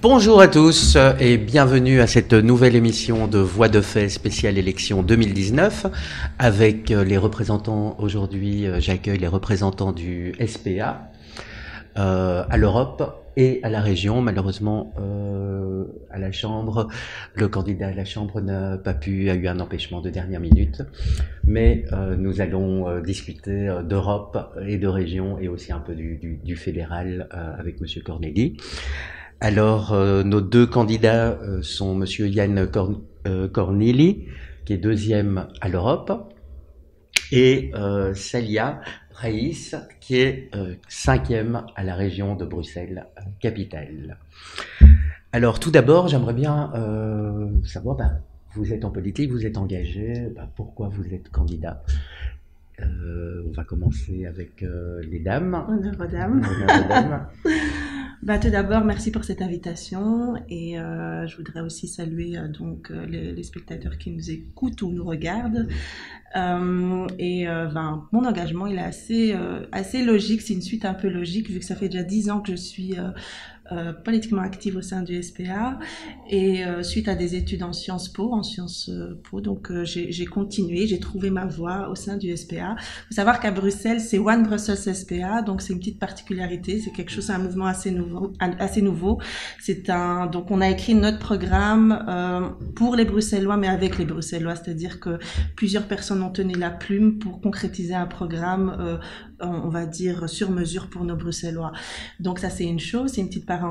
Bonjour à tous et bienvenue à cette nouvelle émission de Voix de fait spéciale élection 2019 avec les représentants. Aujourd'hui, j'accueille les représentants du SPA à l'Europe et à la région. Malheureusement, à la Chambre, le candidat à la Chambre n'a pas pu, a eu un empêchement de dernière minute. Mais nous allons discuter d'Europe et de région et aussi un peu du fédéral avec Monsieur Corneli. Alors, nos deux candidats sont Monsieur Yann Corneli, qui est deuxième à l'Europe, et Salia Raïs, qui est cinquième à la région de Bruxelles-Capitale. Alors, tout d'abord, j'aimerais bien savoir, vous êtes en politique, vous êtes engagé, pourquoi vous êtes candidat? On va commencer avec les dames. Honneur aux dames. Honneur aux dames. Tout d'abord, merci pour cette invitation et je voudrais aussi saluer les spectateurs qui nous écoutent ou nous regardent. Mon engagement, il est assez logique, c'est une suite un peu logique vu que ça fait déjà 10 ans que je suis politiquement active au sein du SPA et suite à des études en Sciences Po, donc j'ai continué, j'ai trouvé ma voie au sein du SPA. Il faut savoir qu'à Bruxelles, c'est One Brussels SPA, donc c'est une petite particularité, c'est quelque chose, c'est un mouvement assez nouveau. Donc on a écrit notre programme pour les Bruxellois, mais avec les Bruxellois, c'est-à-dire que plusieurs personnes ont tenu la plume pour concrétiser un programme, on va dire, sur mesure pour nos Bruxellois. Donc ça, c'est une chose, c'est une petite parenthèse.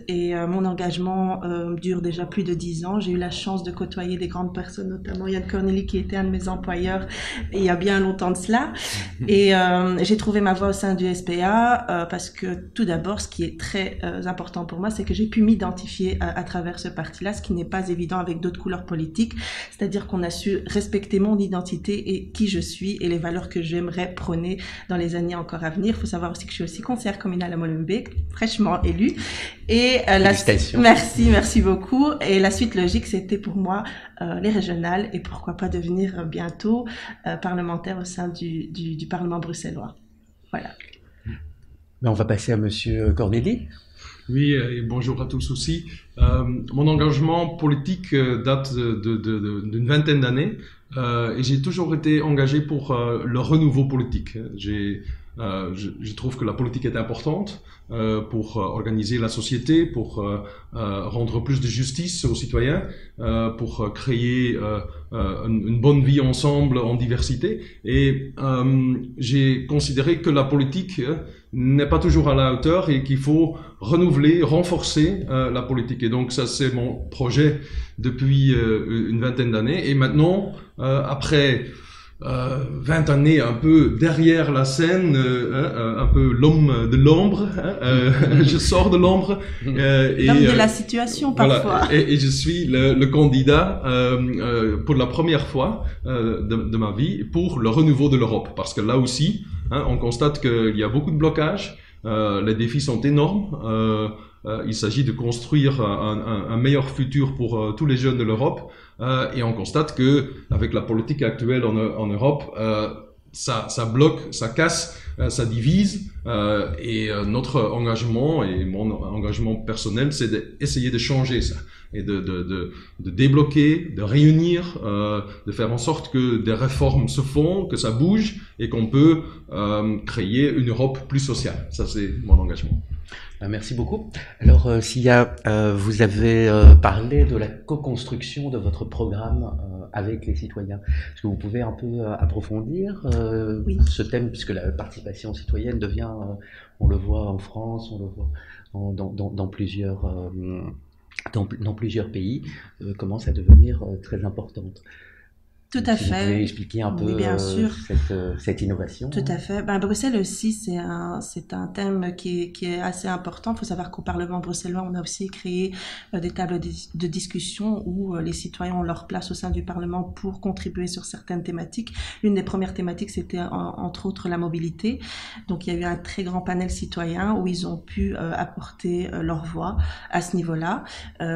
Et mon engagement dure déjà plus de 10 ans. J'ai eu la chance de côtoyer des grandes personnes, notamment Yann Corneli, qui était un de mes employeurs il y a bien longtemps de cela. Et j'ai trouvé ma voie au sein du SPA parce que tout d'abord, ce qui est très important pour moi, c'est que j'ai pu m'identifier à travers ce parti-là, ce qui n'est pas évident avec d'autres couleurs politiques. C'est-à-dire qu'on a su respecter mon identité et qui je suis et les valeurs que j'aimerais prôner dans les années encore à venir. Il faut savoir aussi que je suis aussi conseillère communale à Molenbeek, fraîchement élue. Et félicitations. Merci beaucoup. Et la suite logique, c'était pour moi les régionales et pourquoi pas devenir bientôt parlementaire au sein du Parlement bruxellois. Voilà. On va passer à Monsieur Corneli. Oui, et bonjour à tous aussi. Mon engagement politique date d'une vingtaine d'années et j'ai toujours été engagé pour le renouveau politique. Je trouve que la politique est importante pour organiser la société, pour rendre plus de justice aux citoyens, pour créer une bonne vie ensemble en diversité. Et j'ai considéré que la politique n'est pas toujours à la hauteur et qu'il faut renouveler, renforcer la politique. Et donc ça, c'est mon projet depuis une vingtaine d'années. Et maintenant, après 20 années un peu derrière la scène, un peu l'homme de l'ombre, je sors de l'ombre. L'homme de la situation parfois. Voilà, et je suis le candidat pour la première fois de ma vie pour le renouveau de l'Europe. Parce que là aussi, on constate qu'il y a beaucoup de blocages, les défis sont énormes. Il s'agit de construire un meilleur futur pour tous les jeunes de l'Europe et on constate que avec la politique actuelle en Europe, ça bloque, ça casse, ça divise et notre engagement et mon engagement personnel, c'est d'essayer de changer ça et de débloquer, de réunir, de faire en sorte que des réformes se font, que ça bouge et qu'on peut créer une Europe plus sociale. Ça, c'est mon engagement. Merci beaucoup. Alors, Sia, vous avez parlé de la co-construction de votre programme avec les citoyens. Est-ce que vous pouvez un peu approfondir oui. ce thème, puisque la participation citoyenne devient, on le voit en France, on le voit dans plusieurs pays, commence à devenir très importante. Tout à fait. Vous pouvez expliquer un peu bien sûr. cette innovation? Tout à fait. Bruxelles aussi, c'est un thème qui est assez important. Il faut savoir qu'au Parlement bruxellois, on a aussi créé des tables de discussion où les citoyens ont leur place au sein du Parlement pour contribuer sur certaines thématiques. L'une des premières thématiques, c'était entre autres la mobilité. Donc, il y a eu un très grand panel citoyen où ils ont pu apporter leur voix à ce niveau-là.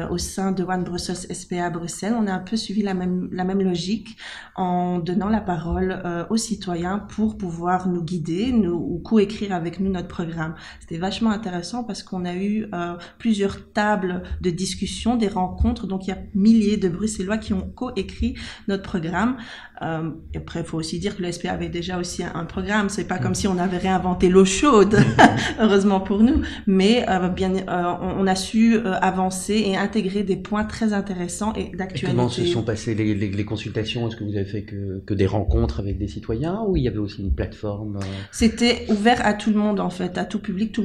Au sein de One Brussels SPA à Bruxelles, on a un peu suivi la même logique. en donnant la parole aux citoyens pour pouvoir nous guider ou coécrire avec nous notre programme. C'était vachement intéressant parce qu'on a eu plusieurs tables de discussion, des rencontres, donc il y a milliers de Bruxellois qui ont coécrit notre programme. Et après, il faut aussi dire que le SPA avait déjà aussi un programme. C'est pas comme si on avait réinventé l'eau chaude, heureusement pour nous. Mais on a su avancer et intégrer des points très intéressants et d'actualité. Et comment se sont passées les consultations? Est-ce que vous avez fait que des rencontres avec des citoyens ou il y avait aussi une plateforme? C'était ouvert à tout le monde en fait, à tout public. Tout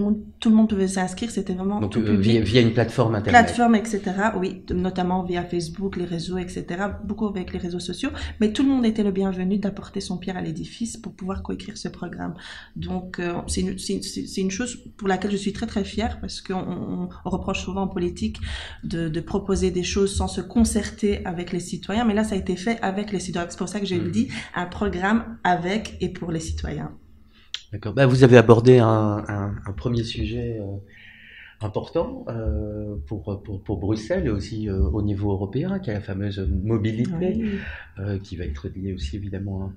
le monde pouvait s'inscrire. C'était vraiment donc, tout public. Via une plateforme internet. Plateforme, etc. Oui, notamment via Facebook, les réseaux, etc. Beaucoup avec les réseaux sociaux. Mais tout le monde était le bienvenu d'apporter son pierre à l'édifice pour pouvoir coécrire ce programme. Donc, c'est une chose pour laquelle je suis très très fière parce qu'on reproche souvent en politique de proposer des choses sans se concerter avec les citoyens. Mais là, ça a été fait avec les citoyens. C'est pour ça que j'ai dit un programme avec et pour les citoyens. D'accord. Bah, vous avez abordé un premier sujet important pour Bruxelles et aussi au niveau européen, qui est la fameuse mobilité, qui va être liée aussi évidemment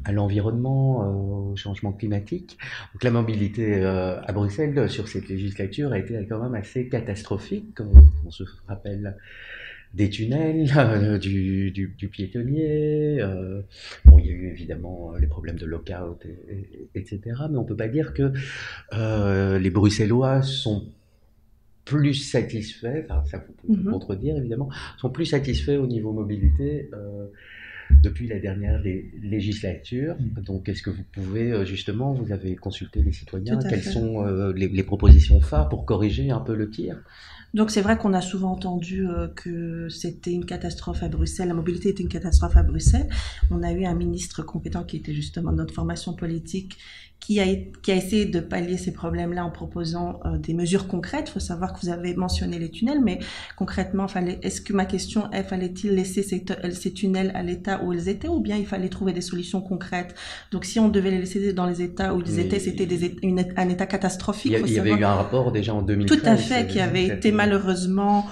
à l'environnement, au changement climatique. Donc la mobilité à Bruxelles sur cette législature a été quand même assez catastrophique. On se rappelle des tunnels, du piétonnier. Bon, il y a eu évidemment les problèmes de lockout, etc. Mais on peut pas dire que les Bruxellois sont plus satisfaits, enfin ça vous peut contredire évidemment, sont plus satisfaits au niveau mobilité depuis la dernière législature. Donc est-ce que vous pouvez justement, vous avez consulté les citoyens, quelles sont les propositions phares pour corriger un peu le tir? Donc c'est vrai qu'on a souvent entendu que c'était une catastrophe à Bruxelles, la mobilité était une catastrophe à Bruxelles. On a eu un ministre compétent qui était justement de notre formation politique qui a essayé de pallier ces problèmes-là en proposant des mesures concrètes. Il faut savoir que vous avez mentionné les tunnels, mais concrètement, est-ce que ma question est, fallait-il laisser ces tunnels à l'état où ils étaient ou bien il fallait trouver des solutions concrètes? Donc si on devait les laisser dans les états où ils étaient, c'était un état catastrophique. Il y avait eu un rapport déjà en 2013. Tout à fait, qui avait été malheureusement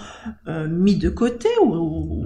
mis de côté ou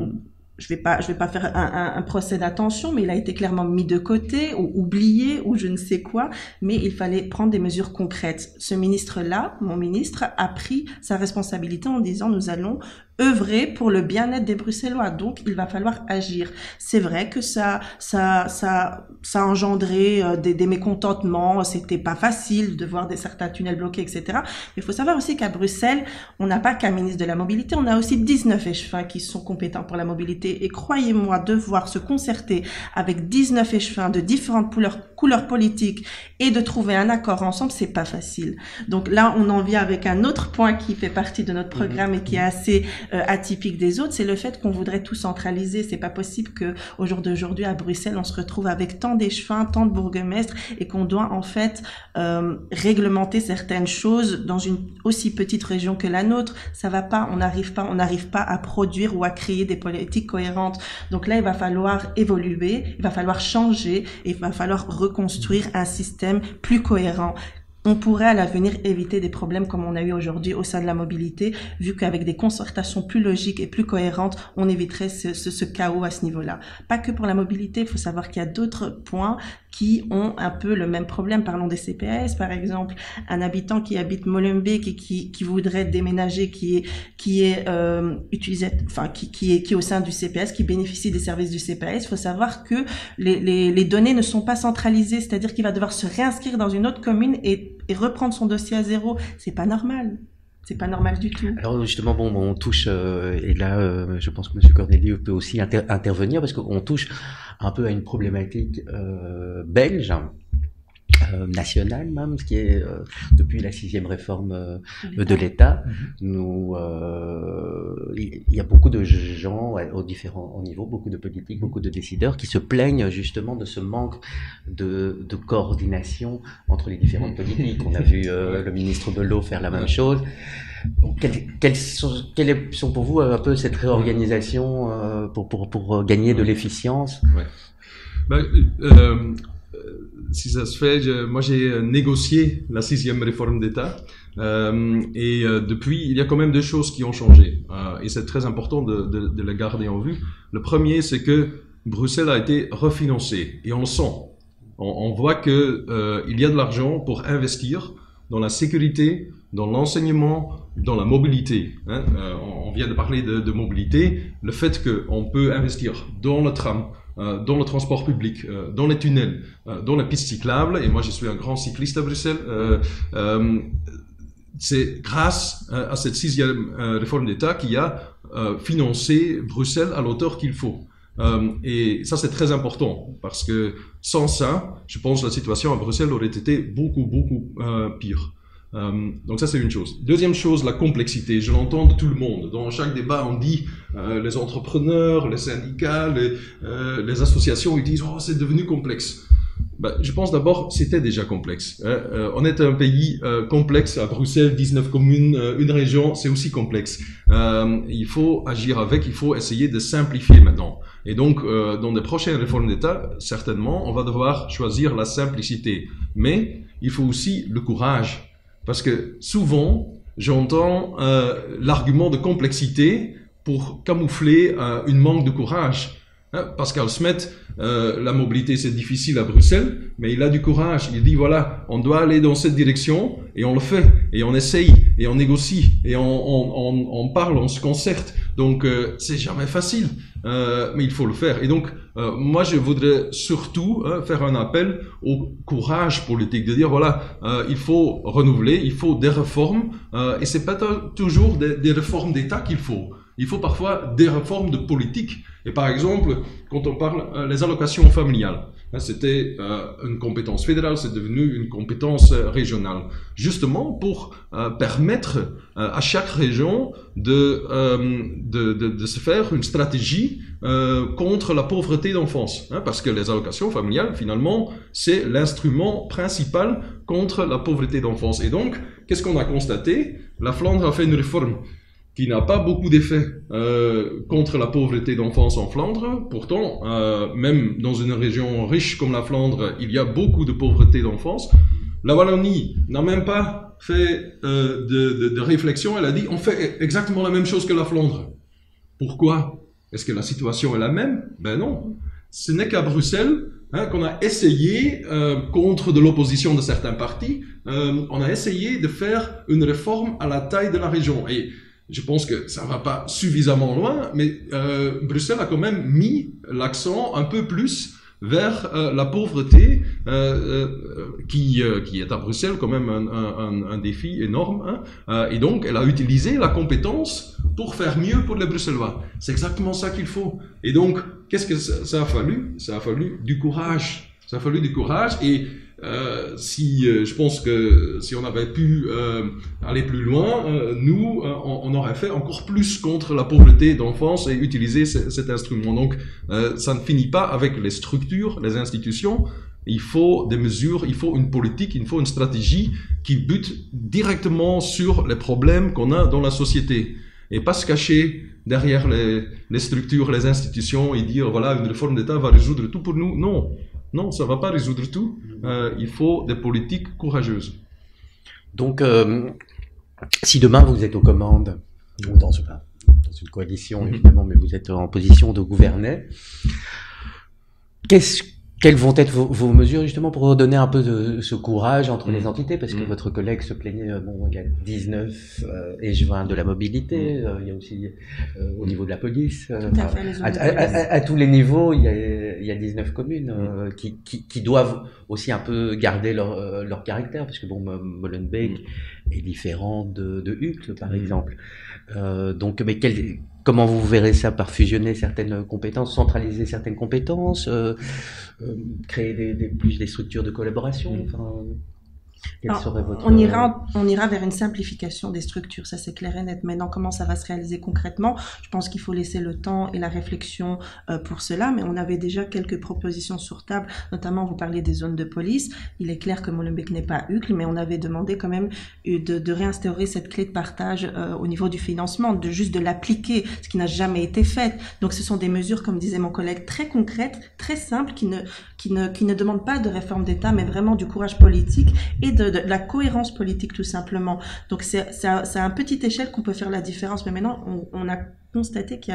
je vais pas faire un procès d'attention, mais il a été clairement mis de côté ou oublié ou je ne sais quoi, mais il fallait prendre des mesures concrètes. Ce ministre-là, mon ministre, a pris sa responsabilité en disant nous allons œuvrer pour le bien-être des Bruxellois. Donc, il va falloir agir. C'est vrai que ça a engendré des mécontentements. C'était pas facile de voir certains tunnels bloqués, etc. Mais il faut savoir aussi qu'à Bruxelles, on n'a pas qu'un ministre de la mobilité, on a aussi 19 échevins qui sont compétents pour la mobilité. Et croyez-moi, devoir se concerter avec 19 échevins de différentes couleurs politiques et de trouver un accord ensemble, c'est pas facile. Donc là, on en vient avec un autre point qui fait partie de notre programme et qui est assez atypique des autres, c'est le fait qu'on voudrait tout centraliser. C'est pas possible que au jour d'aujourd'hui à Bruxelles, on se retrouve avec tant d'échevins, tant de bourgmestres et qu'on doit en fait réglementer certaines choses dans une aussi petite région que la nôtre. Ça va pas, on n'arrive pas à produire ou à créer des politiques cohérentes. Donc là, il va falloir évoluer, il va falloir changer et il va falloir reconstruire un système plus cohérent. On pourrait à l'avenir éviter des problèmes comme on a eu aujourd'hui au sein de la mobilité, vu qu'avec des concertations plus logiques et plus cohérentes, on éviterait ce chaos à ce niveau-là. Pas que pour la mobilité, il faut savoir qu'il y a d'autres points qui ont un peu le même problème. Parlons des CPAS, par exemple. Un habitant qui habite Molenbeek et qui voudrait déménager, qui est au sein du CPAS, qui bénéficie des services du CPAS. Il faut savoir que les données ne sont pas centralisées, c'est-à-dire qu'il va devoir se réinscrire dans une autre commune et reprendre son dossier à zéro. C'est pas normal. C'est pas normal du tout. Alors justement, on touche, et là, je pense que M. Corneli peut aussi intervenir, parce qu'on touche un peu à une problématique belge, nationale même, ce qui est depuis la 6e réforme de l'État. Il y a beaucoup de gens aux différents niveaux, beaucoup de politiques, beaucoup de décideurs qui se plaignent justement de ce manque de coordination entre les différentes politiques. On a vu le ministre de l'Eau faire la même chose. Quelles sont pour vous un peu cette réorganisation pour gagner de l'efficience? Si ça se fait, moi j'ai négocié la 6e réforme d'État et depuis, il y a quand même 2 choses qui ont changé et c'est très important de les garder en vue. Le premier, c'est que Bruxelles a été refinancé et on le sent. On voit que il y a de l'argent pour investir dans la sécurité, dans l'enseignement, dans la mobilité. Hein. On vient de parler de mobilité, le fait qu'on peut investir dans le tram, dans le transport public, dans les tunnels, dans les pistes cyclables, et moi je suis un grand cycliste à Bruxelles, c'est grâce à cette 6e réforme d'État qui a financé Bruxelles à l'auteur qu'il faut. Et ça, c'est très important, parce que sans ça, je pense que la situation à Bruxelles aurait été beaucoup pire. Donc ça, c'est une chose. Deuxième chose, la complexité. Je l'entends de tout le monde. Dans chaque débat, on dit les entrepreneurs, les syndicats, les associations, ils disent « Oh, c'est devenu complexe ». Ben, je pense d'abord, c'était déjà complexe. On est un pays complexe à Bruxelles, 19 communes, une région, c'est aussi complexe. Il faut agir avec, il faut essayer de simplifier maintenant. Et donc, dans les prochaines réformes d'État, certainement, on va devoir choisir la simplicité. Mais il faut aussi le courage. Parce que souvent, j'entends l'argument de complexité pour camoufler une manque de courage. Pascal Smet, la mobilité c'est difficile à Bruxelles, mais il a du courage. Il dit voilà, on doit aller dans cette direction et on le fait, et on essaye, et on négocie, et on parle, on se concerte. Donc c'est jamais facile, mais il faut le faire. Et donc moi je voudrais surtout faire un appel au courage politique, de dire voilà, il faut renouveler, il faut des réformes, et c'est pas toujours des réformes d'État qu'il faut. Il faut parfois des réformes de politique. Et par exemple, quand on parle les allocations familiales, c'était une compétence fédérale, c'est devenu une compétence régionale. Justement pour permettre à chaque région de se faire une stratégie contre la pauvreté d'enfance. Parce que les allocations familiales, finalement, c'est l'instrument principal contre la pauvreté d'enfance. Et donc, qu'est-ce qu'on a constaté? La Flandre a fait une réforme qui n'a pas beaucoup d'effet contre la pauvreté d'enfance en Flandre. Pourtant, même dans une région riche comme la Flandre, il y a beaucoup de pauvreté d'enfance. La Wallonie n'a même pas fait de réflexion. Elle a dit, on fait exactement la même chose que la Flandre. Pourquoi? Est-ce que la situation est la même? Ben non. Ce n'est qu'à Bruxelles qu'on a essayé, contre de l'opposition de certains partis, on a essayé de faire une réforme à la taille de la région. Et je pense que ça va pas suffisamment loin, mais Bruxelles a quand même mis l'accent un peu plus vers la pauvreté qui est à Bruxelles quand même un défi énorme. Et donc, elle a utilisé la compétence pour faire mieux pour les Bruxellois. C'est exactement ça qu'il faut. Et donc, qu'est-ce que ça a fallu? Ça a fallu du courage. Ça a fallu du courage et je pense que si on avait pu aller plus loin, nous, on aurait fait encore plus contre la pauvreté d'enfance et utiliser cet instrument. Donc, ça ne finit pas avec les structures, les institutions. Il faut des mesures, il faut une politique, il faut une stratégie qui bute directement sur les problèmes qu'on a dans la société. Et pas se cacher derrière les structures, les institutions et dire, voilà, une réforme d'État va résoudre tout pour nous. Non. Non, ça ne va pas résoudre tout. Il faut des politiques courageuses. Donc, si demain vous êtes aux commandes, ou dans une coalition évidemment, mais vous êtes en position de gouverner, quelles vont être vos mesures justement pour redonner un peu de ce courage entre les entités? Parce que votre collègue se plaignait, il y a 19 échevins de la mobilité, il y a aussi au niveau de la police, à tous les niveaux, il y a 19 communes qui doivent aussi un peu garder leur caractère, parce que Molenbeek est différent de Uccle par exemple. Donc, mais comment vous verrez ça? Par fusionner certaines compétences, centraliser certaines compétences, créer plus des structures de collaboration, on ira vers une simplification des structures, ça c'est clair et net. Maintenant, comment ça va se réaliser concrètement? Je pense qu'il faut laisser le temps et la réflexion pour cela, mais on avait déjà quelques propositions sur table, notamment vous parliez des zones de police. Il est clair que Molenbeek n'est pas Uccle, mais on avait demandé quand même de réinstaurer cette clé de partage au niveau du financement, de l'appliquer, ce qui n'a jamais été fait. Donc ce sont des mesures, comme disait mon collègue, très concrètes, très simples, qui ne demandent pas de réforme d'État, mais vraiment du courage politique et de la cohérence politique tout simplement. Donc c'est à une petite échelle qu'on peut faire la différence, mais maintenant on a constaté qu'il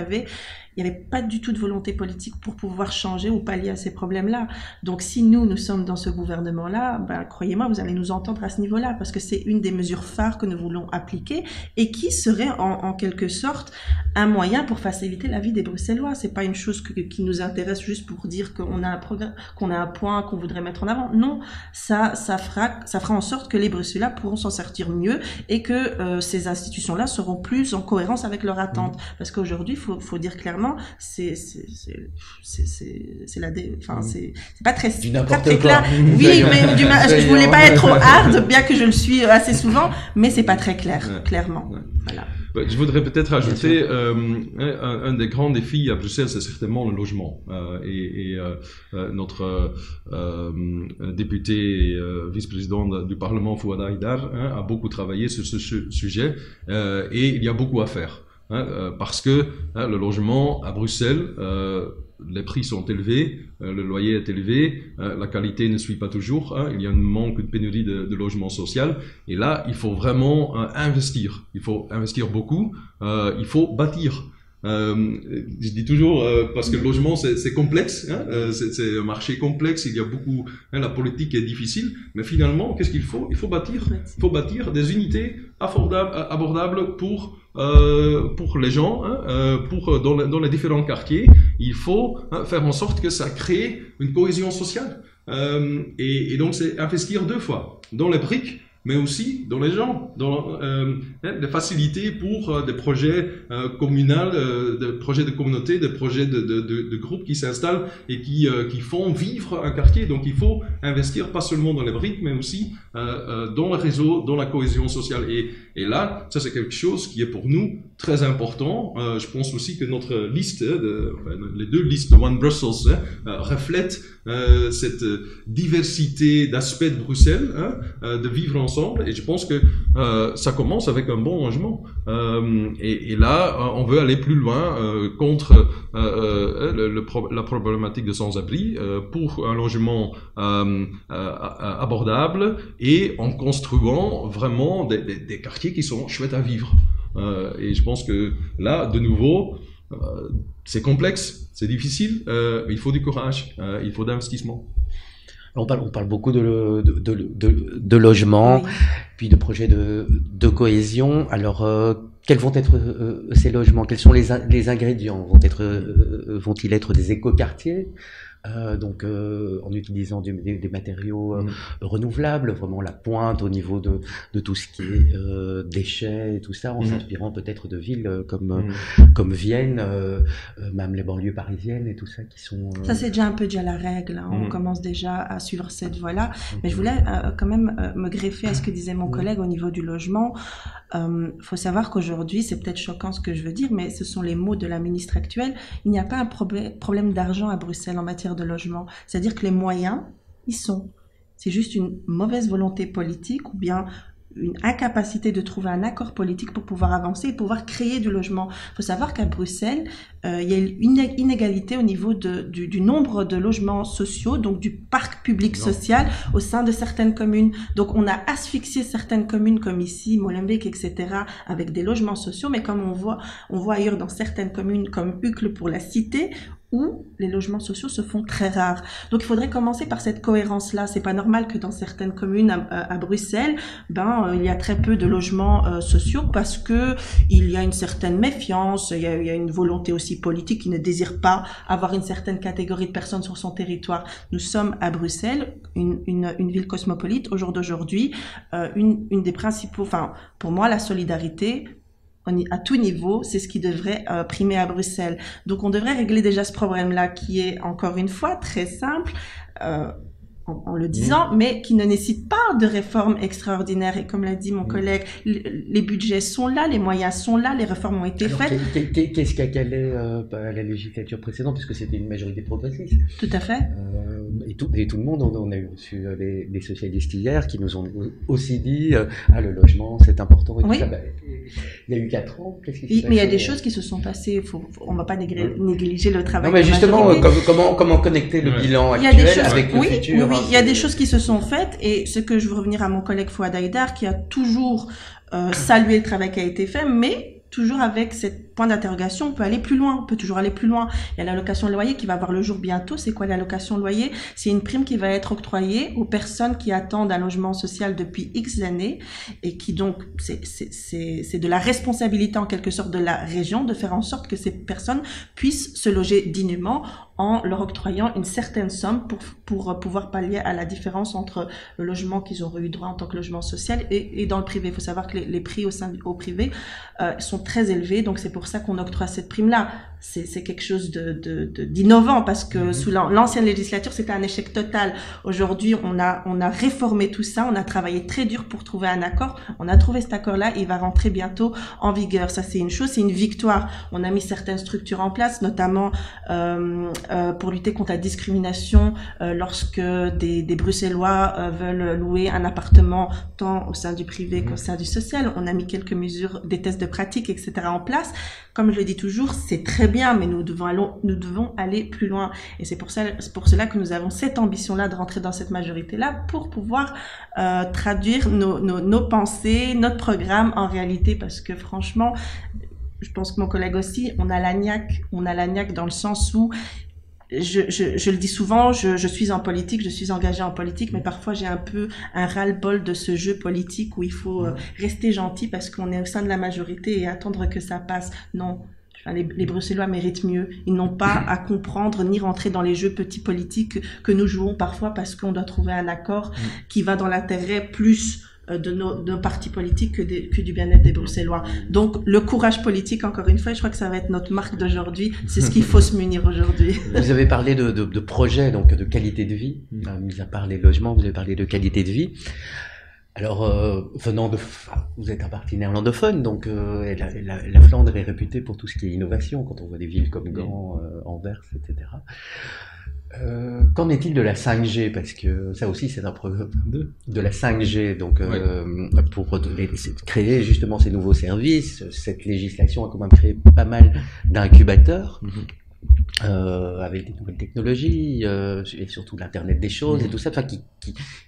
il n'y avait pas du tout de volonté politique pour pouvoir changer ou pallier à ces problèmes-là. Donc si nous sommes dans ce gouvernement-là, ben, croyez-moi, vous allez nous entendre à ce niveau-là, parce que c'est une des mesures phares que nous voulons appliquer et qui serait en quelque sorte un moyen pour faciliter la vie des Bruxellois. C'est pas une chose qui nous intéresse juste pour dire qu'on a un programme, qu'on a un point qu'on voudrait mettre en avant. Non, ça fera en sorte que les Bruxellois pourront s'en sortir mieux et que ces institutions-là seront plus en cohérence avec leurs attentes. Parce qu'aujourd'hui, faut dire clairement, c'est pas très clair. Oui, mais je voulais pas être trop hard, bien que je le suis assez souvent, mais c'est pas très clair, clairement. Voilà. Je voudrais peut-être ajouter un des grands défis à Bruxelles, c'est certainement le logement. Notre député et vice-président du Parlement, Fouad Haïdar, a beaucoup travaillé sur ce sujet et il y a beaucoup à faire. Parce que le logement à Bruxelles, les prix sont élevés, le loyer est élevé, la qualité ne suit pas toujours, il y a un manque, une pénurie de logement social, et là il faut vraiment investir, il faut investir beaucoup, il faut bâtir. Je dis toujours parce que le logement c'est complexe, c'est un marché complexe, il y a beaucoup, la politique est difficile, mais finalement qu'est-ce qu'il faut? Il faut bâtir des unités abordables pour les gens, dans les différents quartiers. Il faut faire en sorte que ça crée une cohésion sociale. Et donc c'est investir deux fois dans les briques, mais aussi dans les gens, dans des facilités pour des projets communaux, des projets de communauté, des projets de groupes qui s'installent et qui font vivre un quartier. Donc il faut investir pas seulement dans les briques, mais aussi dans le réseau, dans la cohésion sociale. Et là, ça c'est quelque chose qui est pour nous très important. Je pense aussi que notre liste, les deux listes de One Brussels, reflètent cette diversité d'aspects de Bruxelles, de vivre ensemble. Et je pense que ça commence avec un bon logement. Et là, on veut aller plus loin contre la problématique de sans-abri pour un logement abordable et en construisant vraiment des quartiers qui sont chouettes à vivre. Et je pense que là, de nouveau, c'est complexe, c'est difficile, mais il faut du courage, il faut d'investissement. On parle beaucoup de logement, oui, puis de projets de cohésion. Alors, quels vont être ces logements? Quels sont les ingrédients? Vont-ils être des écoquartiers? Donc en utilisant des matériaux renouvelables, vraiment la pointe au niveau de tout ce qui est déchets et tout ça, en s'inspirant peut-être de villes comme Vienne, même les banlieues parisiennes et tout ça qui sont... Ça c'est déjà la règle, on commence déjà à suivre cette voie-là, mais je voulais quand même me greffer à ce que disait mon collègue au niveau du logement. Faut savoir qu'aujourd'hui, c'est peut-être choquant ce que je veux dire, mais ce sont les mots de la ministre actuelle, il n'y a pas un problème d'argent à Bruxelles en matière de logement. C'est-à-dire que les moyens, ils sont. C'est juste une mauvaise volonté politique ou bien une incapacité de trouver un accord politique pour pouvoir avancer et pouvoir créer du logement. Il faut savoir qu'à Bruxelles, il y a une inégalité au niveau du nombre de logements sociaux, donc du parc public social au sein de certaines communes. Donc on a asphyxié certaines communes comme ici, Molenbeek, etc., avec des logements sociaux, mais comme on voit ailleurs dans certaines communes comme Uccle pour la cité, où les logements sociaux se font très rares. Donc il faudrait commencer par cette cohérence-là. C'est pas normal que dans certaines communes à Bruxelles, il y a très peu de logements sociaux parce que il y a une certaine méfiance, il y a une volonté aussi politique qui ne désire pas avoir une certaine catégorie de personnes sur son territoire. Nous sommes à Bruxelles, une ville cosmopolite. Au jour d'aujourd'hui, une des principaux, pour moi, la solidarité, à tout niveau, c'est ce qui devrait primer à Bruxelles. Donc on devrait régler déjà ce problème-là qui est, encore une fois, très simple, en le disant, mais qui ne nécessite pas de réformes extraordinaires. Et comme l'a dit mon collègue, les budgets sont là, les moyens sont là, les réformes ont été faites. Qu'est-ce qui a calé la législature précédente, puisque c'était une majorité progressiste? Tout à fait. Et tout le monde, on a eu reçu les socialistes hier qui nous ont aussi dit le logement c'est important et tout ça. Il y a eu 4 ans. Mais il y a des choses qui se sont passées. On ne va pas négliger le travail. Non, mais justement, comment connecter le bilan actuel avec le futur? Oui, il y a des choses qui se sont faites et ce que je veux revenir à mon collègue Fouad Haïdar qui a toujours salué le travail qui a été fait, mais toujours avec cette point d'interrogation, on peut aller plus loin, on peut toujours aller plus loin. Il y a l'allocation loyer qui va voir le jour bientôt. C'est quoi l'allocation loyer? C'est une prime qui va être octroyée aux personnes qui attendent un logement social depuis X années et qui donc, c'est de la responsabilité en quelque sorte de la région de faire en sorte que ces personnes puissent se loger dignement en leur octroyant une certaine somme pour pouvoir pallier à la différence entre le logement qu'ils auraient eu droit en tant que logement social et dans le privé. Il faut savoir que les prix au privé sont très élevés, donc c'est pour ça qu'on octroie cette prime-là. C'est quelque chose d'innovant parce que sous l'ancienne législature, c'était un échec total. Aujourd'hui, on a réformé tout ça, on a travaillé très dur pour trouver un accord. On a trouvé cet accord-là, il va rentrer bientôt en vigueur. Ça, c'est une chose, c'est une victoire. On a mis certaines structures en place, notamment pour lutter contre la discrimination lorsque des Bruxellois veulent louer un appartement tant au sein du privé qu'au sein du social. On a mis quelques mesures, des tests de pratique, etc. en place. Comme je le dis toujours, c'est très bien, mais nous devons aller plus loin. Et c'est pour cela que nous avons cette ambition-là de rentrer dans cette majorité-là pour pouvoir traduire nos pensées, notre programme en réalité, parce que franchement, je pense que mon collègue aussi, on a la niaque dans le sens où je le dis souvent, je suis en politique, je suis engagée en politique, mais parfois j'ai un peu un ras-le-bol de ce jeu politique où il faut rester gentil parce qu'on est au sein de la majorité et attendre que ça passe. Non. Les Bruxellois méritent mieux. Ils n'ont pas à comprendre ni rentrer dans les jeux petits politiques que nous jouons parfois parce qu'on doit trouver un accord qui va dans l'intérêt plus de nos partis politiques que du bien-être des Bruxellois. Donc, le courage politique, encore une fois, je crois que ça va être notre marque d'aujourd'hui. C'est ce qu'il faut se munir aujourd'hui. Vous avez parlé de projets, donc de qualité de vie. Mis à part les logements, vous avez parlé de qualité de vie. Alors, vous êtes un parti néerlandophone, donc la Flandre est réputée pour tout ce qui est innovation, quand on voit des villes comme Gand, Anvers, etc. Qu'en est-il de la 5G? Parce que ça aussi c'est un programme de la 5G, donc pour créer justement ces nouveaux services. Cette législation a quand même créé pas mal d'incubateurs. Avec des nouvelles technologies et surtout l'internet des choses et tout ça,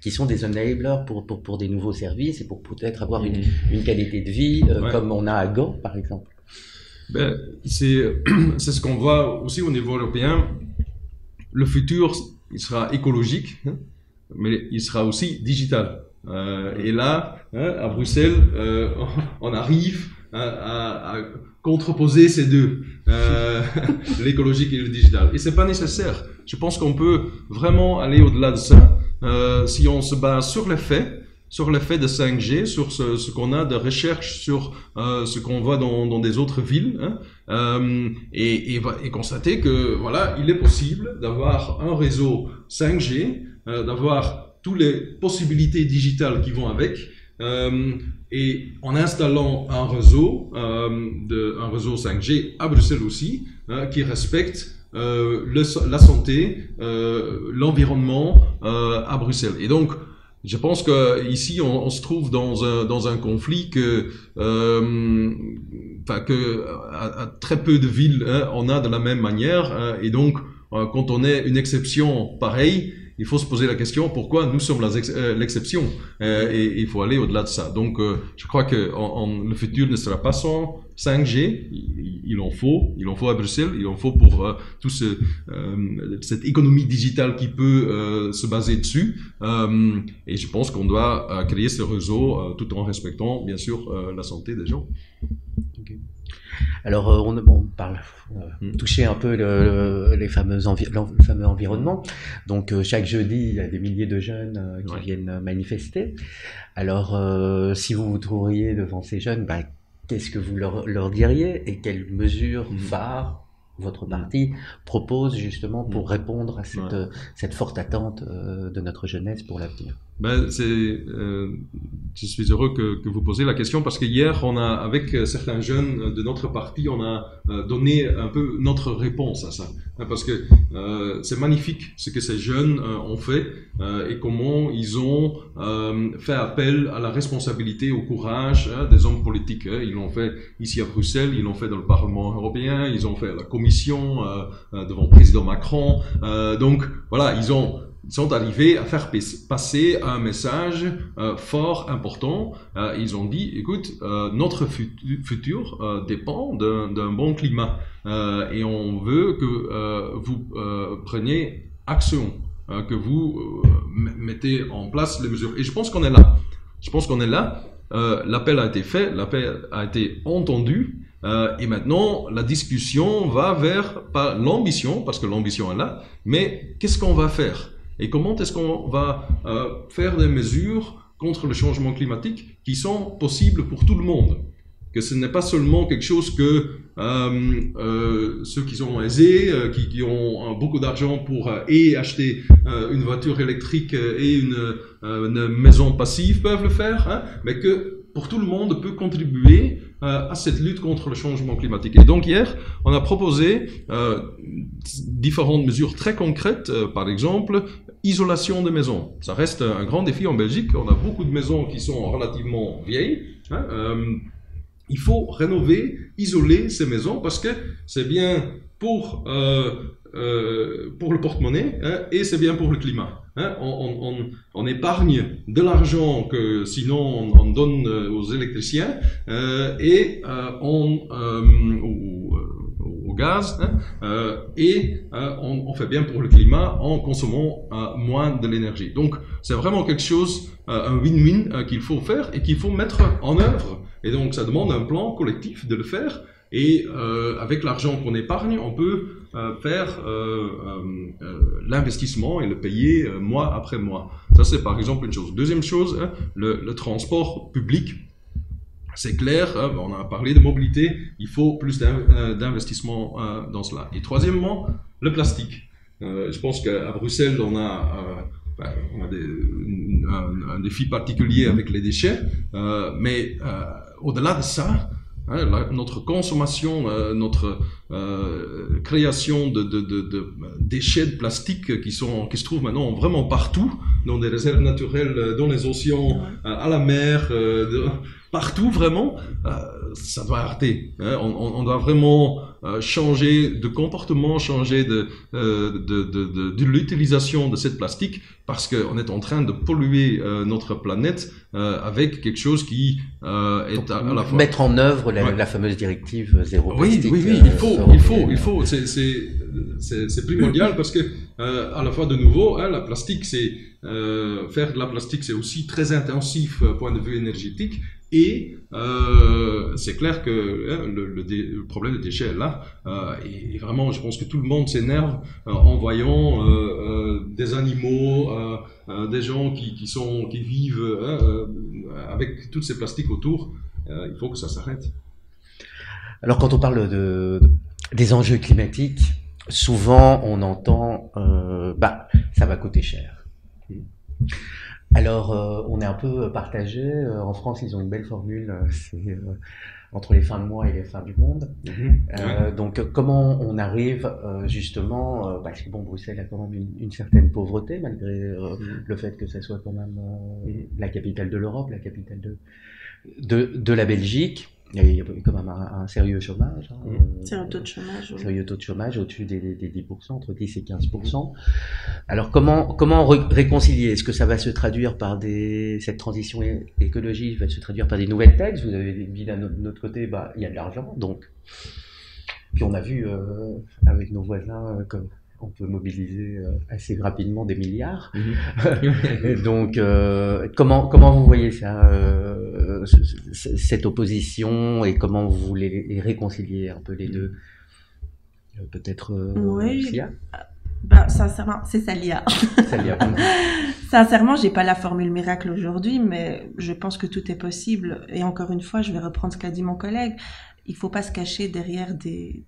qui sont des enablers pour des nouveaux services et pour peut-être avoir une qualité de vie comme on a à Gand par exemple. C'est ce qu'on voit aussi au niveau européen. Le futur, il sera écologique, mais il sera aussi digital. Et là, à Bruxelles, on arrive à contreposer ces deux, l'écologique et le digital. Et c'est pas nécessaire. Je pense qu'on peut vraiment aller au-delà de ça si on se base sur les faits de 5G, sur ce qu'on a de recherche, sur ce qu'on voit dans des autres villes, et constater que voilà, il est possible d'avoir un réseau 5G, d'avoir toutes les possibilités digitales qui vont avec. Et en installant un réseau 5G à Bruxelles aussi, qui respecte la santé, l'environnement à Bruxelles. Et donc, je pense que ici on se trouve dans un conflit que à très peu de villes on a de la même manière, et donc quand on est une exception pareille, il faut se poser la question pourquoi nous sommes l'exception, et il faut aller au-delà de ça. Donc je crois que le futur ne sera pas sans 5G, il en faut à Bruxelles, il en faut pour tout cette économie digitale qui peut se baser dessus, et je pense qu'on doit créer ce réseau tout en respectant bien sûr la santé des gens. Okay. Alors, on parle, toucher un peu le fameux environnement. Donc, chaque jeudi, il y a des milliers de jeunes qui viennent manifester. Alors, si vous vous trouveriez devant ces jeunes, qu'est-ce que vous leur diriez et quelles mesures phares votre parti propose justement pour répondre à cette forte attente de notre jeunesse pour l'avenir? Je suis heureux que vous posiez la question parce que hier, avec certains jeunes de notre parti, on a donné un peu notre réponse à ça. Parce que c'est magnifique ce que ces jeunes ont fait et comment ils ont fait appel à la responsabilité, au courage des hommes politiques. Ils l'ont fait ici à Bruxelles, ils l'ont fait dans le Parlement européen, ils ont fait à la Commission devant le président Macron. Donc voilà, ils ont sont arrivés à faire passer un message fort, important. Ils ont dit, écoute, notre futur dépend d'un bon climat et on veut que vous preniez action, que vous mettez en place les mesures. Et je pense qu'on est là. L'appel a été fait, l'appel a été entendu. Et maintenant, la discussion va vers, pas l'ambition, parce que l'ambition est là, mais qu'est-ce qu'on va faire? Et comment est-ce qu'on va faire des mesures contre le changement climatique qui sont possibles pour tout le monde? Que ce n'est pas seulement quelque chose que ceux qui sont aisés, qui ont beaucoup d'argent pour acheter une voiture électrique et une maison passive peuvent le faire, hein, mais que pour tout le monde peut contribuer à cette lutte contre le changement climatique. Et donc hier, on a proposé différentes mesures très concrètes, par exemple, isolation des maisons. Ça reste un grand défi en Belgique, on a beaucoup de maisons qui sont relativement vieilles, hein, il faut rénover, isoler ces maisons parce que c'est bien pour le porte-monnaie, hein, et c'est bien pour le climat. Hein. On épargne de l'argent que sinon on donne aux électriciens et au gaz, hein, et on fait bien pour le climat en consommant moins de l'énergie. Donc c'est vraiment quelque chose, un win-win qu'il faut faire et qu'il faut mettre en œuvre. Et donc ça demande un plan collectif de le faire. Et avec l'argent qu'on épargne, on peut faire l'investissement et le payer mois après mois. Ça, c'est par exemple une chose. Deuxième chose, hein, le transport public. C'est clair, hein, on a parlé de mobilité, il faut plus d'investissement dans cela. Et troisièmement, le plastique. Je pense qu'à Bruxelles, on a un défi particulier avec les déchets, mais au-delà de ça, hein, notre consommation, notre création de déchets de plastique qui se trouvent maintenant vraiment partout, dans des réserves naturelles, dans les océans, à la mer, partout vraiment, ça doit arrêter. Hein. On doit vraiment changer de comportement, changer de l'utilisation de cette plastique parce qu'on est en train de polluer notre planète avec quelque chose qui est à la fois... Mettre en œuvre la fameuse directive zéro plastique. Oui, il faut. C'est primordial parce que à la fois de nouveau, hein, la plastique, faire de la plastique, c'est aussi très intensif point de vue énergétique. Et c'est clair que hein, le problème des déchets est là. Et vraiment, je pense que tout le monde s'énerve en voyant des animaux, des gens qui vivent avec tous ces plastiques autour. Il faut que ça s'arrête. Alors, quand on parle des enjeux climatiques, souvent on entend ça va coûter cher. Alors, on est un peu partagé. En France, ils ont une belle formule, c'est entre les fins de mois et les fins du monde. Donc, comment on arrive justement, parce que bon, Bruxelles a quand même une certaine pauvreté, malgré le fait que ça soit quand même la capitale de l'Europe, la capitale de la Belgique. Il y a quand même un sérieux chômage. Hein, sérieux taux de chômage. Oui. Sérieux taux de chômage au-dessus des 10%, entre 10 et 15%. Alors comment réconcilier? Est-ce que ça va se traduire par cette transition écologique va se traduire par des nouvelles taxes? Vous avez dit d'un autre côté, il y a de l'argent, donc. Puis on a vu avec nos voisins comme on peut mobiliser assez rapidement des milliards. Donc, comment vous voyez ça, cette opposition, et comment vous voulez les réconcilier un peu les deux? Peut-être Sia? Sincèrement, c'est Salia. Salia. Sincèrement, j'ai pas la formule miracle aujourd'hui, mais je pense que tout est possible. Et encore une fois, je vais reprendre ce qu'a dit mon collègue. Il faut pas se cacher derrière des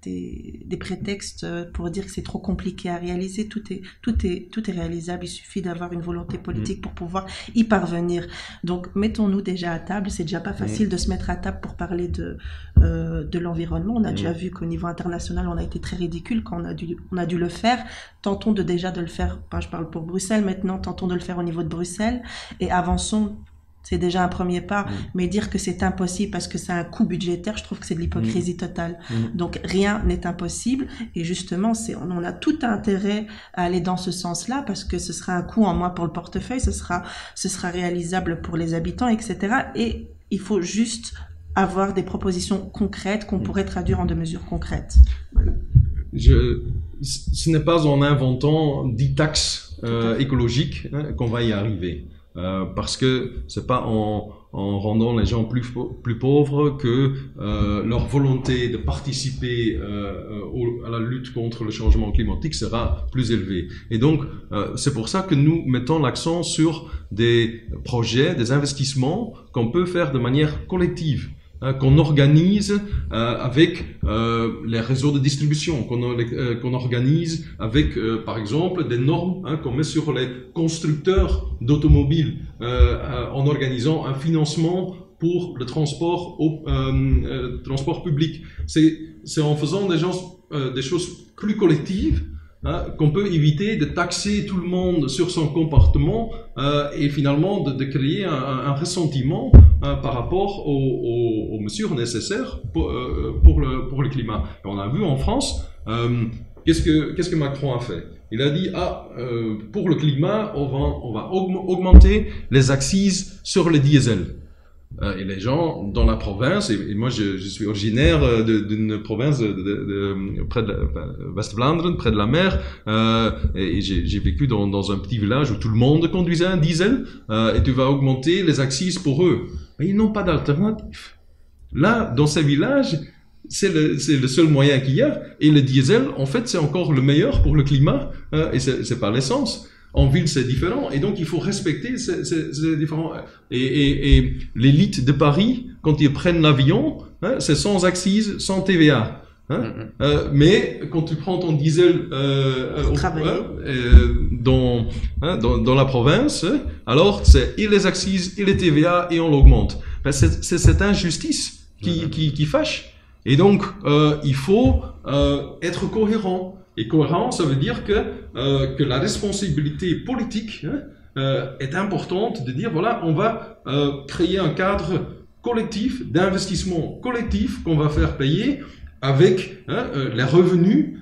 prétextes pour dire que c'est trop compliqué à réaliser. Tout est réalisable. Il suffit d'avoir une volonté politique pour pouvoir y parvenir. Donc, mettons-nous déjà à table. C'est déjà pas facile de se mettre à table pour parler de l'environnement. On a déjà vu qu'au niveau international, on a été très ridicule quand on a dû le faire. Tentons déjà de le faire. Je parle pour Bruxelles maintenant. Tentons de le faire au niveau de Bruxelles et avançons C'est déjà un premier pas, mais dire que c'est impossible parce que c'est un coût budgétaire, je trouve que c'est de l'hypocrisie totale. Donc rien n'est impossible et justement, on a tout intérêt à aller dans ce sens-là parce que ce sera un coût en moins pour le portefeuille, ce sera réalisable pour les habitants, etc. Et il faut juste avoir des propositions concrètes qu'on pourrait traduire en des mesures concrètes. Voilà. Ce n'est pas en inventant 10 taxes écologiques qu'on va y arriver. Parce que c'est pas en rendant les gens plus pauvres que leur volonté de participer à la lutte contre le changement climatique sera plus élevée. Et donc, c'est pour ça que nous mettons l'accent sur des projets, des investissements qu'on peut faire de manière collective. Qu'on organise avec les réseaux de distribution, qu'on organise avec, par exemple, des normes qu'on met sur les constructeurs d'automobiles, en organisant un financement pour le transport transport public. C'est en faisant des choses plus collectives qu'on peut éviter de taxer tout le monde sur son comportement et finalement de créer un ressentiment par rapport aux mesures nécessaires pour le climat. Et on a vu en France, qu'est-ce que Macron a fait? Il a dit pour le climat, on va augmenter les accises sur le diesel. Et les gens dans la province, et moi je suis originaire d'une province près de West-Vlaanderen, près de la mer, et j'ai vécu dans un petit village où tout le monde conduisait un diesel, et tu vas augmenter les accises pour eux. Mais ils n'ont pas d'alternative. Là, dans ces villages, c'est le seul moyen qu'il y a, et le diesel, en fait, c'est encore le meilleur pour le climat, et c'est pas l'essence. En ville, c'est différent, et donc il faut respecter ces différents. Et l'élite de Paris, quand ils prennent l'avion, c'est sans accise, sans TVA. Mais quand tu prends ton diesel dans la province, alors c'est et les accises et les TVA et on l'augmente. C'est cette injustice qui fâche. Et donc il faut être cohérent. Et cohérent, ça veut dire que la responsabilité politique est importante de dire, voilà, on va créer un cadre collectif, d'investissement collectif qu'on va faire payer avec les revenus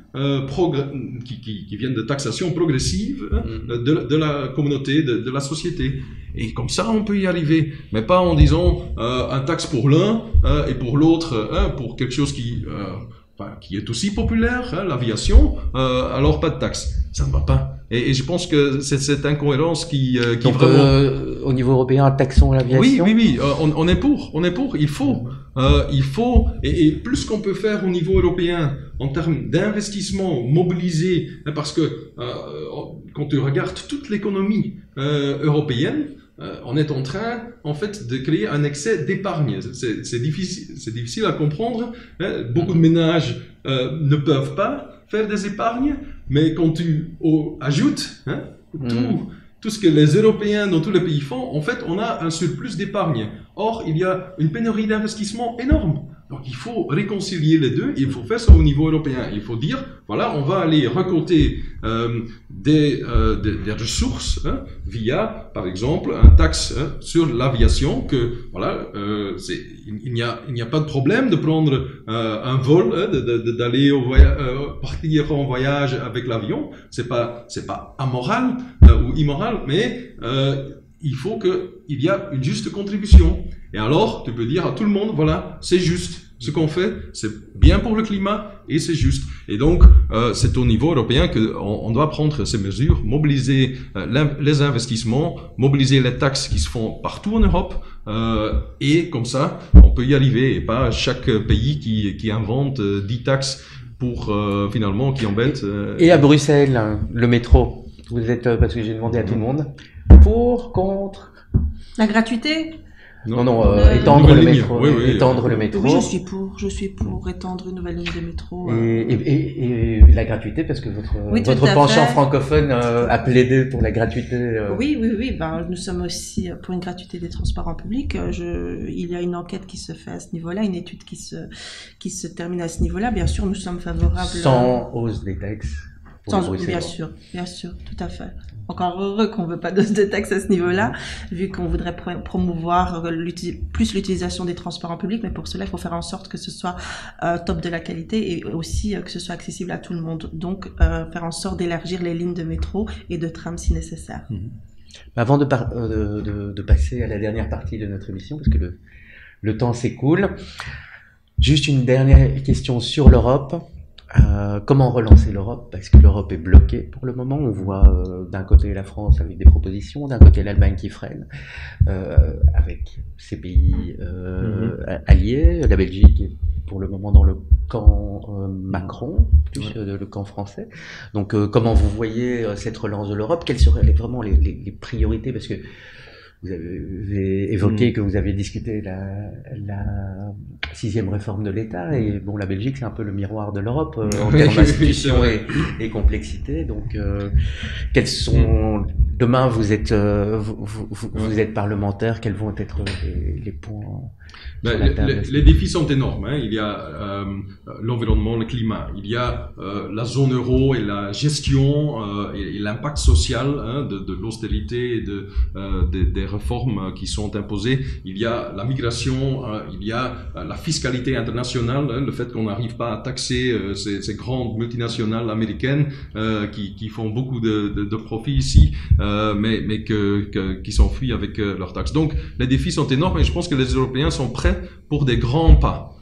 qui viennent de taxation progressive de la communauté, de la société. Et comme ça, on peut y arriver. Mais pas en disant un taxe pour l'un et pour l'autre, pour quelque chose qui est aussi populaire, l'aviation, alors pas de taxe. Ça ne va pas. Et je pense que c'est cette incohérence qui donc, vraiment... au niveau européen, taxons l'aviation. Oui, on est pour. Il faut, et plus qu'on peut faire au niveau européen en termes d'investissement mobilisé, parce que quand tu regardes toute l'économie européenne, on est en train, en fait, de créer un excès d'épargne. C'est difficile à comprendre. Beaucoup de ménages ne peuvent pas faire des épargnes, mais quand tu ajoutes tout ce que les Européens dans tous les pays font, en fait, on a un surplus d'épargne. Or, il y a une pénurie d'investissement énorme. Donc, il faut réconcilier les deux et il faut faire ça au niveau européen. Il faut dire, voilà, on va aller recoter des ressources via, par exemple, un taxe sur l'aviation que, voilà, il n'y a pas de problème de prendre un vol, d'aller partir en voyage avec l'avion. C'est pas amoral ou immoral, mais il faut qu'il y a une juste contribution. Et alors, tu peux dire à tout le monde, voilà, c'est juste. Ce qu'on fait, c'est bien pour le climat et c'est juste. Et donc, c'est au niveau européen qu'on doit prendre ces mesures, mobiliser les investissements, mobiliser les taxes qui se font partout en Europe, et comme ça, on peut y arriver. Et pas chaque pays qui invente 10 taxes pour finalement qui embête. Et à Bruxelles, le métro, vous êtes, parce que j'ai demandé à tout le monde, pour, contre? La gratuité? Non, étendre le métro. Oui, étendre le métro. Oui, je suis pour étendre une nouvelle ligne de métro. Et la gratuité, parce que Oui, votre penchant francophone a plaidé pour la gratuité. Oui. Ben, nous sommes aussi pour une gratuité des transports en public. Il y a une enquête qui se fait à ce niveau-là, une étude qui se termine à ce niveau-là. Bien sûr, nous sommes favorables. Sans hausse des taxes. pour les Bruxellois. Bien sûr, tout à fait. Encore heureux qu'on ne veut pas de taxes à ce niveau-là, vu qu'on voudrait promouvoir plus l'utilisation des transports en public, mais pour cela, il faut faire en sorte que ce soit top de la qualité et aussi que ce soit accessible à tout le monde. Donc, faire en sorte d'élargir les lignes de métro et de tram si nécessaire. Avant de passer à la dernière partie de notre émission, parce que le temps s'écoule, juste une dernière question sur l'Europe. Comment relancer l'Europe? Parce que l'Europe est bloquée pour le moment. On voit d'un côté la France avec des propositions, d'un côté l'Allemagne qui freine, avec ses pays alliés, la Belgique est pour le moment dans le camp Macron, plus le camp français. Donc comment vous voyez cette relance de l'Europe? Quelles seraient vraiment les priorités? Parce que vous avez évoqué que vous aviez discuté la 6e réforme de l'État, et bon, la Belgique c'est un peu le miroir de l'Europe en termes d'institutions et complexité. Donc, quels sont demain vous êtes parlementaire, quels vont être les points? Les défis sont énormes. Hein. Il y a l'environnement, le climat. Il y a la zone euro et la gestion et l'impact social de l'austérité et des réformes qui sont imposées. Il y a la migration, il y a la fiscalité internationale, le fait qu'on n'arrive pas à taxer ces grandes multinationales américaines qui font beaucoup de profits ici, mais qui s'enfuient avec leurs taxes. Donc les défis sont énormes et je pense que les Européens sont prêts pour des grands pas.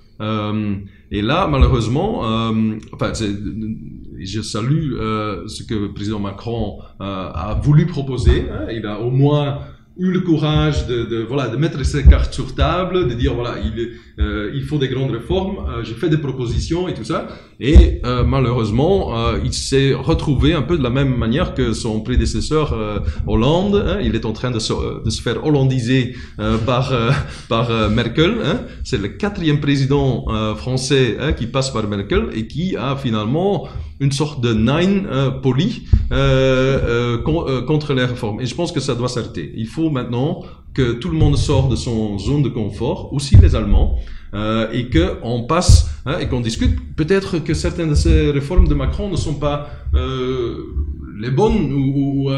Et là, malheureusement, je salue ce que le président Macron a voulu proposer. Hein. Il a au moins eu le courage de mettre ses cartes sur table, de dire voilà, il faut des grandes réformes, j'ai fait des propositions et tout ça, et malheureusement il s'est retrouvé un peu de la même manière que son prédécesseur Hollande, hein, il est en train de se faire hollandiser par Merkel, hein. C'est le 4e président français qui passe par Merkel et qui a finalement une sorte de nein poli contre les réformes. Et je pense que ça doit s'arrêter. Il faut maintenant que tout le monde sorte de son zone de confort, aussi les Allemands, et qu'on passe et qu'on discute. Peut-être que certaines de ces réformes de Macron ne sont pas les bonnes ou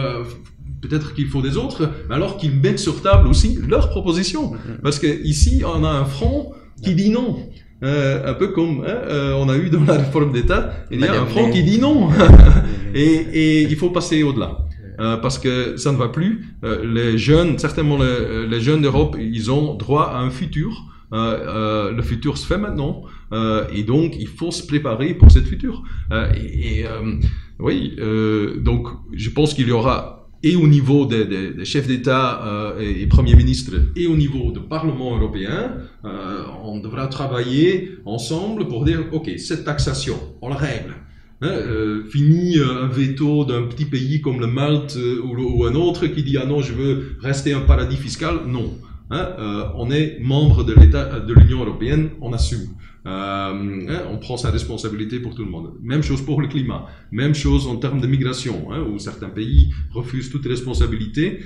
peut-être qu'il faut des autres, mais alors qu'ils mettent sur table aussi leurs propositions. Parce que ici, on a un front qui dit non. Un peu comme on a eu dans la réforme d'État, il y a un front qui dit non. et il faut passer au-delà. Parce que ça ne va plus. Les jeunes, certainement les jeunes d'Europe, ils ont droit à un futur. Le futur se fait maintenant. Et donc, il faut se préparer pour ce futur. Donc, je pense qu'il y aura, et au niveau des chefs d'État et premiers ministres, et au niveau du Parlement européen, on devra travailler ensemble pour dire, ok, cette taxation, on la règle. Fini un veto d'un petit pays comme le Malte ou un autre qui dit ah non, je veux rester un paradis fiscal. Non, on est membre de l'Union européenne, on assume. On prend sa responsabilité pour tout le monde. Même chose pour le climat, même chose en termes de migration, où certains pays refusent toute responsabilité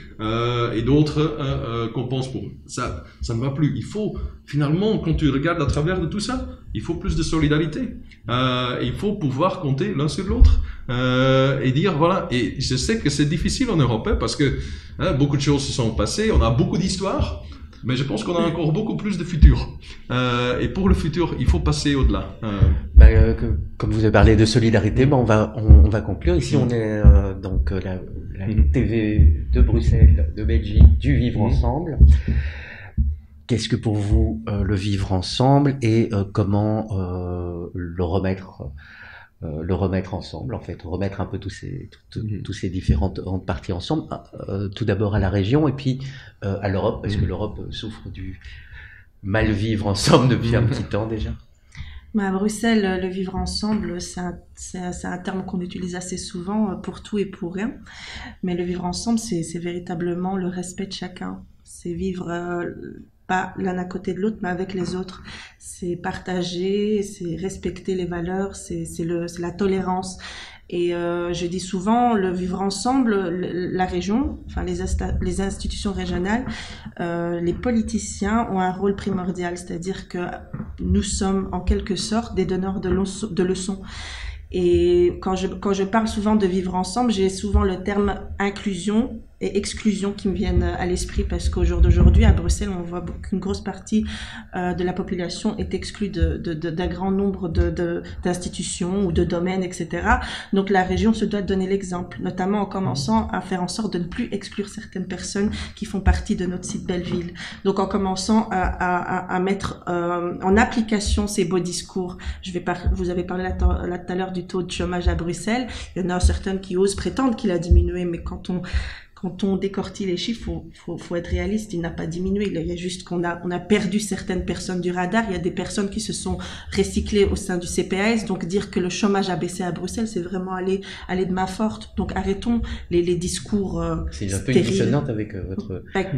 et d'autres compensent pour eux. Ça ne va plus. Il faut finalement, quand tu regardes à travers de tout ça, il faut plus de solidarité. Il faut pouvoir compter l'un sur l'autre et dire voilà. Et je sais que c'est difficile en Europe parce que beaucoup de choses se sont passées, on a beaucoup d'histoires. Mais je pense qu'on a encore beaucoup plus de futur. Et pour le futur, il faut passer au-delà. Comme vous avez parlé de solidarité, on va conclure. Ici, on est donc la TV de Bruxelles, de Belgique, du vivre ensemble. Qu'est-ce que pour vous le vivre ensemble et comment le remettre ensemble, en fait, remettre un peu tous ces différentes parties ensemble, tout d'abord à la région et puis à l'Europe, parce que l'Europe souffre du mal vivre ensemble depuis un petit temps déjà. À Bruxelles, le vivre ensemble, c'est un terme qu'on utilise assez souvent pour tout et pour rien, mais le vivre ensemble, c'est véritablement le respect de chacun, c'est vivre pas l'un à côté de l'autre, mais avec les autres. C'est partager, c'est respecter les valeurs, c'est la tolérance. Et je dis souvent, le vivre ensemble, la région, enfin les institutions régionales, les politiciens ont un rôle primordial, c'est-à-dire que nous sommes en quelque sorte des donneurs de leçons. Et quand je parle souvent de vivre ensemble, j'ai souvent le terme inclusion et exclusion qui me viennent à l'esprit, parce qu'au jour d'aujourd'hui, à Bruxelles, on voit qu'une grosse partie de la population est exclue d'un grand nombre d'institutions ou de domaines, etc. Donc la région se doit de donner l'exemple, notamment en commençant à faire en sorte de ne plus exclure certaines personnes qui font partie de notre site Belleville. Donc en commençant à mettre en application ces beaux discours. Vous avez parlé là tout à l'heure du taux de chômage à Bruxelles. Il y en a certaines qui osent prétendre qu'il a diminué, mais quand on décortique les chiffres, faut être réaliste, il n'a pas diminué. Il y a juste on a perdu certaines personnes du radar. Il y a des personnes qui se sont recyclées au sein du CPAS. Donc dire que le chômage a baissé à Bruxelles, c'est vraiment aller de main forte. Donc arrêtons les discours c'est un peu une dissonante avec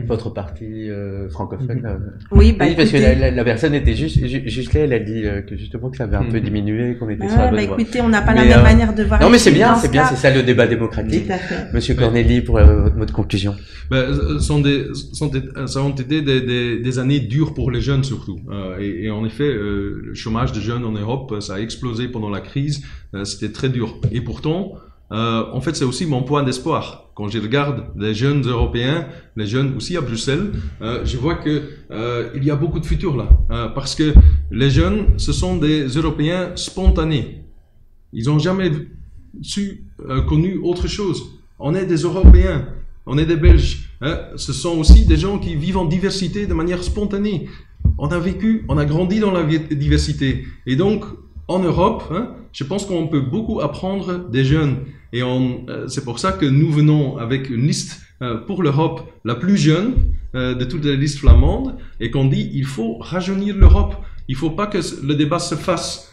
votre parti francophone. Oui, oui, parce que la personne était juste là, elle a dit que justement que ça avait un peu diminué, qu'on était sur la bonne voie. Écoutez, on n'a pas la même manière de voir. Non, mais c'est bien, c'est ça le débat démocratique. Monsieur Cornélie, pour votre conclusion. Ça ont été des années dures pour les jeunes surtout. Et en effet, le chômage des jeunes en Europe, ça a explosé pendant la crise. C'était très dur. Et pourtant, en fait, c'est aussi mon point d'espoir. Quand je regarde les jeunes Européens, les jeunes aussi à Bruxelles, je vois que il y a beaucoup de futur là. Parce que les jeunes, ce sont des Européens spontanés. Ils n'ont jamais connu autre chose. On est des Européens. On est des Belges. Ce sont aussi des gens qui vivent en diversité de manière spontanée. On a grandi dans la diversité. Et donc, en Europe, je pense qu'on peut beaucoup apprendre des jeunes. Et c'est pour ça que nous venons avec une liste pour l'Europe la plus jeune de toutes les listes flamandes, et qu'on dit il faut rajeunir l'Europe. Il ne faut pas que le débat se fasse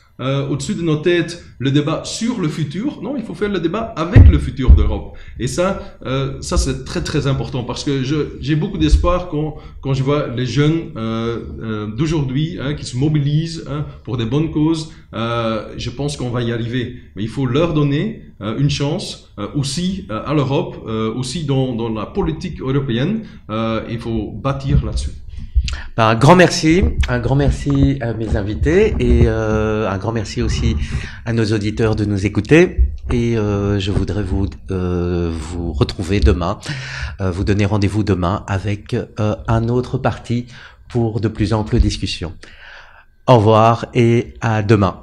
au-dessus de nos têtes, le débat sur le futur. Non, il faut faire le débat avec le futur d'Europe. Et ça c'est très très important, parce que j'ai beaucoup d'espoir quand je vois les jeunes d'aujourd'hui qui se mobilisent pour des bonnes causes. Je pense qu'on va y arriver. Mais il faut leur donner une chance aussi à l'Europe, aussi dans la politique européenne. Il faut bâtir là-dessus. Un grand merci à mes invités, et un grand merci aussi à nos auditeurs de nous écouter. Et je voudrais vous retrouver demain, vous donner rendez-vous demain avec un autre parti pour de plus amples discussions. Au revoir et à demain.